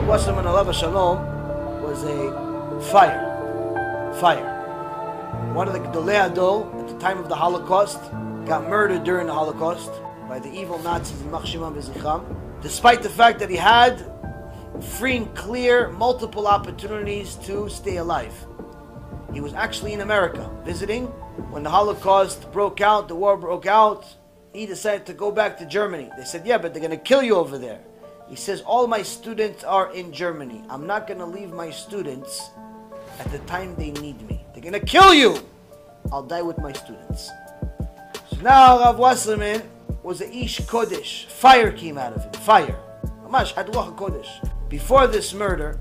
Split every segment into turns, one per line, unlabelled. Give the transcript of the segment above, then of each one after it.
Wasserman alav shalom was a fire. One of the Gedolei Adol at the time of the Holocaust got murdered during the Holocaust by the evil Nazis in Machshimam v'Zichram, despite the fact that he had free and clear multiple opportunities to stay alive. He was actually in America visiting when the Holocaust broke out, the war broke out. He decided to go back to Germany. They said, yeah, but they're going to kill you over there. He says, all my students are in Germany. I'm not going to leave my students at the time they need me. They're going to kill you. I'll die with my students. So now Rav Wasserman was a Ish Kodesh. Fire came out of him. Fire. Mamash, Hadruach Kodesh. Before this murder,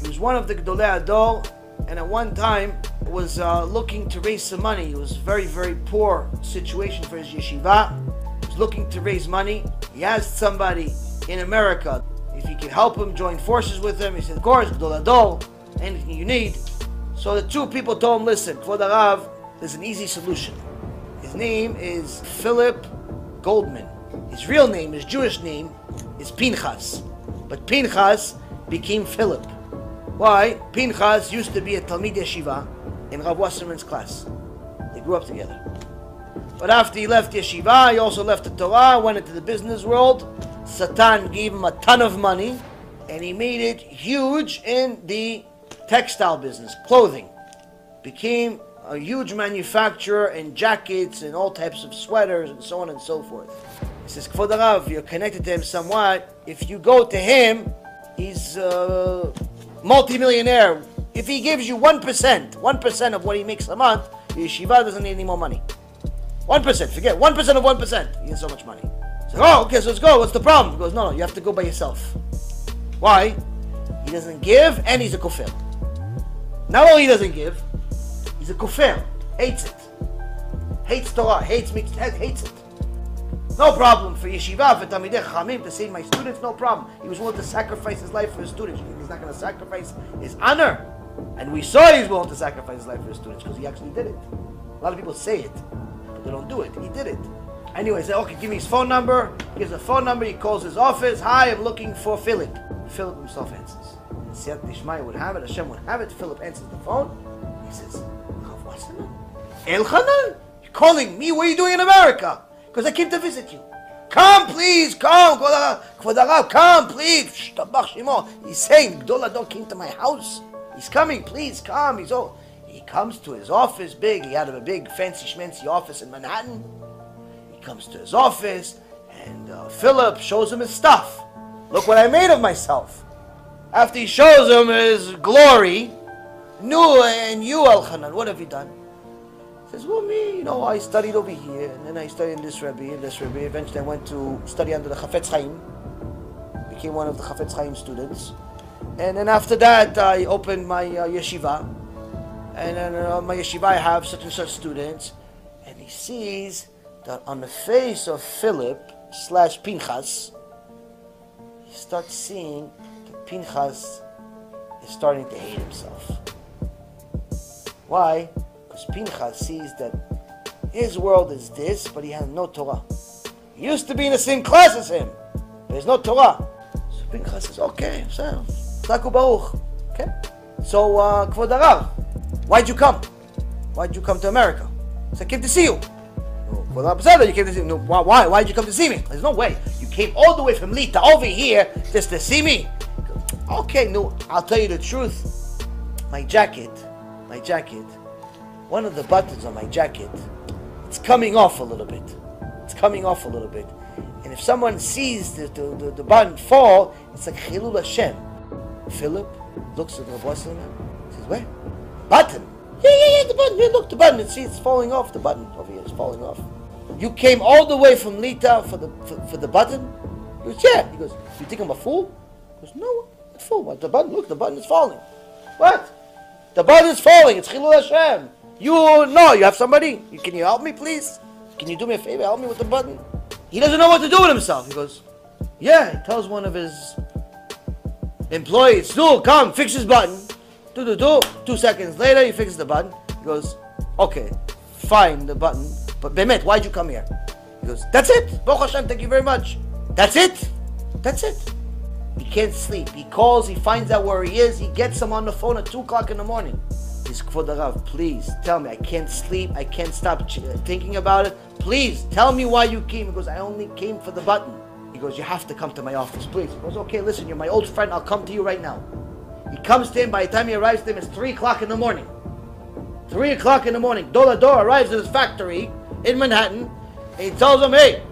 he was one of the Gedolei Adol, and at one time was looking to raise some money. It was a very, very poor situation for his yeshiva. He was looking to raise money. He asked somebody in America if he could help him, join forces with him. He said, of course, Gedolei Adol, anything you need. So the two people told him, listen, Kvod Harav, there's an easy solution. His name is Philip Goldman. His real name, his Jewish name, is Pinchas. But Pinchas became Philip. Why? Pinchas used to be a Talmid Yeshiva in Rav Wasserman's class. They grew up together. But after he left Yeshiva, he also left the Torah, went into the business world. Satan gave him a ton of money, and he made it huge in the textile business, clothing. Became a huge manufacturer in jackets and all types of sweaters and so on and so forth. He says, Kvod Harav, you're connected to him somewhat. If you go to him, he's a multi-millionaire. If he gives you 1% of what he makes a month, the yeshiva doesn't need any more money. 1%, forget, 1% of 1%. He has so much money. So, oh, okay, so let's go. What's the problem? He goes, no, you have to go by yourself. Why? He doesn't give, and he's a kofel. Not only he doesn't give, he's a kofel. Hates it. Hates Torah. Hates it. No problem for yeshiva, for Talmidei Chachamim, to save my students, no problem. He was willing to sacrifice his life for his students. You think he's not going to sacrifice his honor? And we saw he's willing to sacrifice his life for his students because he actually did it. A lot of people say it, but they don't do it. He did it. Anyway, he said, okay, give me his phone number. He gives a phone number. He calls his office. Hi, I'm looking for Philip. Philip himself answers. And Siyat Dishmaya would have it. Hashem would have it. Philip answers the phone. He says, Rav Wasserman? Elchonon? You're calling me? What are you doing in America? Because I came to visit you. Come, please, come. Kvod Harav, come, please. He's saying, Gedolei Adol came to my house. He's coming, please, come. He comes to his office, big. He had a big, fancy schmancy office in Manhattan. He comes to his office, and Philip shows him his stuff. Look what I made of myself. After he shows him his glory, and you, Elchonon, what have you done? He says, well, me, I studied over here, and then I studied in this Rabbi, Eventually I went to study under the Chafetz Chaim, became one of the Chafetz Chaim students. And then after that, I opened my yeshiva, and then my yeshiva I have such and such students, and he sees that on the face of Philip / Pinchas, he starts seeing that Pinchas is starting to hate himself. Why? Because Pinchas sees that his world is this, but he has no Torah. He used to be in the same class as him, but there's no Torah. So Pinchas says, okay, so, Zaku Baruch. Okay? So, Kvod Harav, why'd you come? Why'd you come to America? So I came to see you. Kvod Harav, you came to see me. No, why? Why'd you come to see me? There's no way. You came all the way from Lita over here just to see me. Okay, no, I'll tell you the truth. My jacket, one of the buttons on my jacket, it's coming off a little bit. And if someone sees the button fall, it's like Chilul Hashem. Philip looks at the Wasserman and says, where? Button? Yeah, the button. Yeah, look, the button. It's falling off. The button over here is falling off. You came all the way from Lita for the button? He goes, yeah. He goes, you think I'm a fool? He goes, no, I'm not a fool. What, the button? Look, the button is falling. What? The button is falling. It's Chilul Hashem. You have somebody? Can you help me, please? Can you do me a favor? Help me with the button? He doesn't know what to do with himself. He goes, yeah. He tells one of his employees, come, fix his button. 2 seconds later, he fixes the button. He goes, okay, fine, the button. But Bemet, why'd you come here? He goes, that's it. Baruch Hashem, thank you very much. That's it. That's it. He can't sleep. He calls, he finds out where he is. He gets him on the phone at 2 o'clock in the morning. He's, Kvod Rav, please tell me. I can't sleep. I can't stop thinking about it. Please tell me why you came. He goes, I only came for the button. He goes, you have to come to my office, please. He goes, okay, listen, you're my old friend. I'll come to you right now. He comes to him. By the time he arrives to him, it's 3 o'clock in the morning. 3 o'clock in the morning. Dolador arrives at his factory in Manhattan. And he tells him, hey,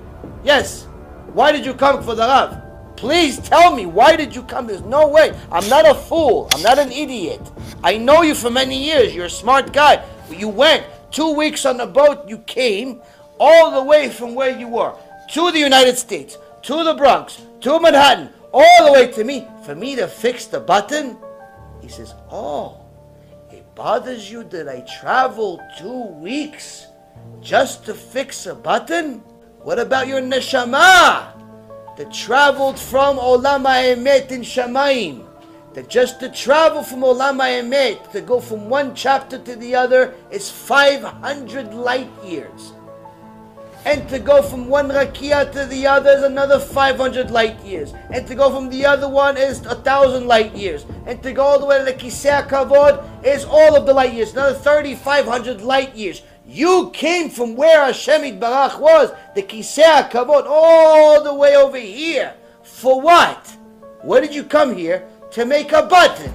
yes, why did you come for the Rav? Please tell me, why did you come? There's no way. I'm not a fool. I'm not an idiot. I know you for many years. You're a smart guy. You went 2 weeks on the boat. You came all the way from where you were to the United States, to the Bronx, to Manhattan, all the way to me, for me to fix the button? He says, oh, it bothers you that I traveled 2 weeks just to fix a button? What about your neshama that traveled from Olam HaEmet in Shamayim? That just to travel from Olam HaEmet, to go from one chapter to the other, is 500 light years. And to go from one rakia to the other is another 500 light years. And to go from the other one is 1,000 light years. And to go all the way to the Kisei HaKavod is all of the light years, another 3,500 light years. You came from where Hashem Yitbarach was, the Kisei HaKavod, all the way over here. For what? Why did you come here? To make a button.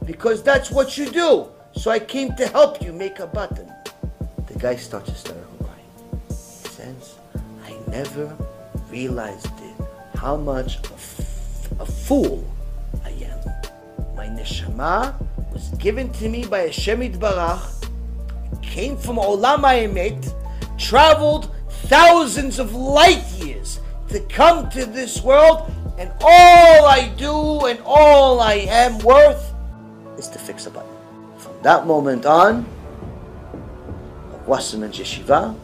Because that's what you do. So I came to help you make a button. The guy starts hysterical crying. He says, I never realized how much a fool I am. My neshama was given to me by Hashem Yitbarach, came from Olam HaEmet, traveled thousands of light years to come to this world, and all I do and all I am worth is to fix a button. From that moment on, Wasserman's yeshiva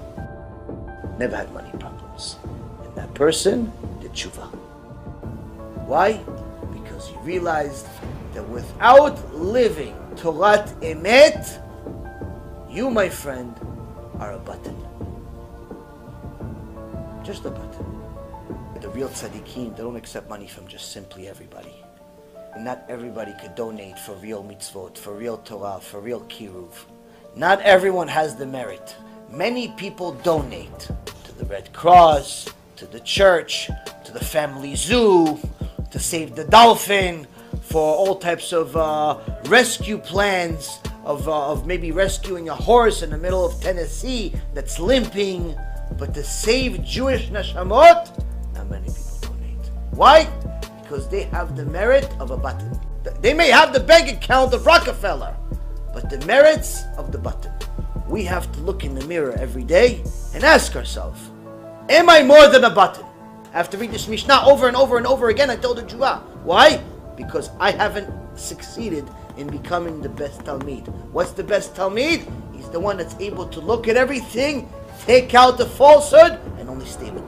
never had money problems. And that person did tshuva. Why? Because he realized that without living Torat Emet, you, my friend, are a button. Just a button. The real tzaddikim, they don't accept money from just simply everybody. And not everybody could donate for real mitzvot, for real Torah, for real kiruv. Not everyone has the merit. Many people donate to the Red Cross, to the church, to the family zoo, to save the dolphin, for all types of rescue plans, of maybe rescuing a horse in the middle of Tennessee that's limping. But to save Jewish neshamot, not many people donate. Why? Because they have the merit of a button. They may have the bank account of Rockefeller, but the merits of the button. We have to look in the mirror every day and ask ourselves, am I more than a button? I have to read this Mishnah over and over and over again until the Tshuva. Why? Because I haven't succeeded in becoming the best Talmid. What's the best Talmid? He's the one that's able to look at everything, take out the falsehood, and only stay with